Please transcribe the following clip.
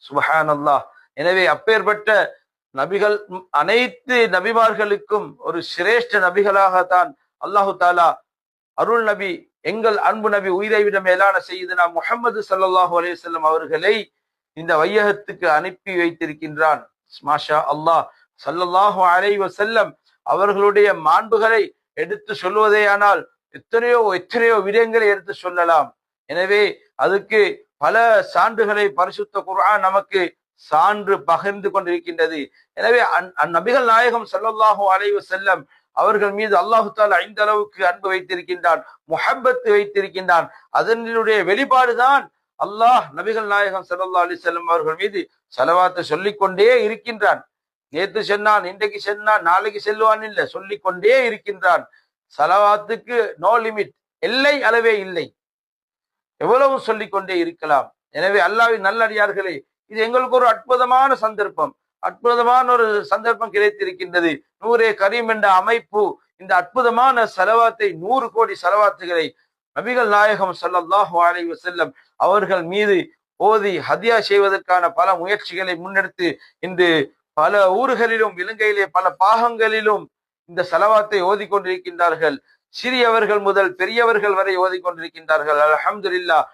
சுப்ஹானல்லாஹ். எனவே அப்பேற்பட்ட நபிகள் அனைத்து நபிமார்களுக்கும் ஒரு சிரேஷ்ட நபிகளாகத்தான் அல்லாஹு தாலா அருள் நபி எங்கள் அன்பு நபி உயிரை விட மேலான செய்யுதுனா முஹம்மது ஸல்லல்லாஹு அலைஹி வஸல்லம் அவர்களை இந்த வையகத்துக்கு அனுப்பி வைத்திருக்கின்றான். மாஷா அல்லாஹ். ஸல்லல்லாஹு அலைஹி வஸல்லம் அவர்களுடைய மாண்புகளை எடுத்து சொல்வதேயானால் எத்தனையோ எத்தனையோ விடயங்களை எடுத்து சொல்லலாம். எனவே அதுக்கு பல சான்றுகளை பரிசுத்த குர்ஆன் நமக்கு சான்று பகிர்ந்து கொண்டிருக்கின்றது. எனவே நபிகள் நாயகம் ஸல்லல்லாஹு அலைஹி வஸல்லம் அவர்கள் மீது அல்லாஹு தஆலா இந்த அளவுக்கு அன்பு வைத்திருக்கின்றான், முஹப்பத் வைத்திருக்கின்றான். அதனுடைய வெளிப்பாடுதான் அல்லாஹ் நபிகள் நாயகம் ஸல்லல்லாஹு அலைஹி வஸல்லம் அவர்கள் மீது ஸலவாத்தை சொல்லிக்கொண்டே இருக்கின்றான். நேற்று சொன்னான், இன்றைக்கு சொன்னான், நாளைக்கு செல்வான் இல்ல, சொல்லிக்கொண்டே இருக்கின்றான். ஸலவாத்துக்கு நோ லிமிட், எல்லை அளவே இல்லை. எவ்வளவு சொல்லிக்கொண்டே இருக்கலாம். எனவே அல்லாஹ்வின் நல்லடியார்களே, இது எங்களுக்கு ஒரு அற்புதமான சந்தர்ப்பம், அற்புதமான ஒரு சந்தர்ப்பம் கிடைத்திருக்கின்றது. நூரே கரீம் என்ற அமைப்பு இந்த அற்புதமான ஸலவாத்தை 100 கோடி ஸலவாத்துகளை நபிகள் நாயகம் ஸல்லல்லாஹு அலைஹி வஸல்லம் அவர்கள் மீது ஓதி ஹதியா செய்வதற்கான பல முயற்சிகளை முன்னெடுத்து இன்று பல ஊர்களிலும் இலங்கையிலே பல பாகங்களிலும் இந்த ஸலவாத்தை ஓதிக்கொண்டிருக்கின்றார்கள். சிறியவர்கள் முதல் பெரியவர்கள் வரை ஓதிக்கொண்டிருக்கின்றார்கள். அல்ஹம்துலில்லாஹ்.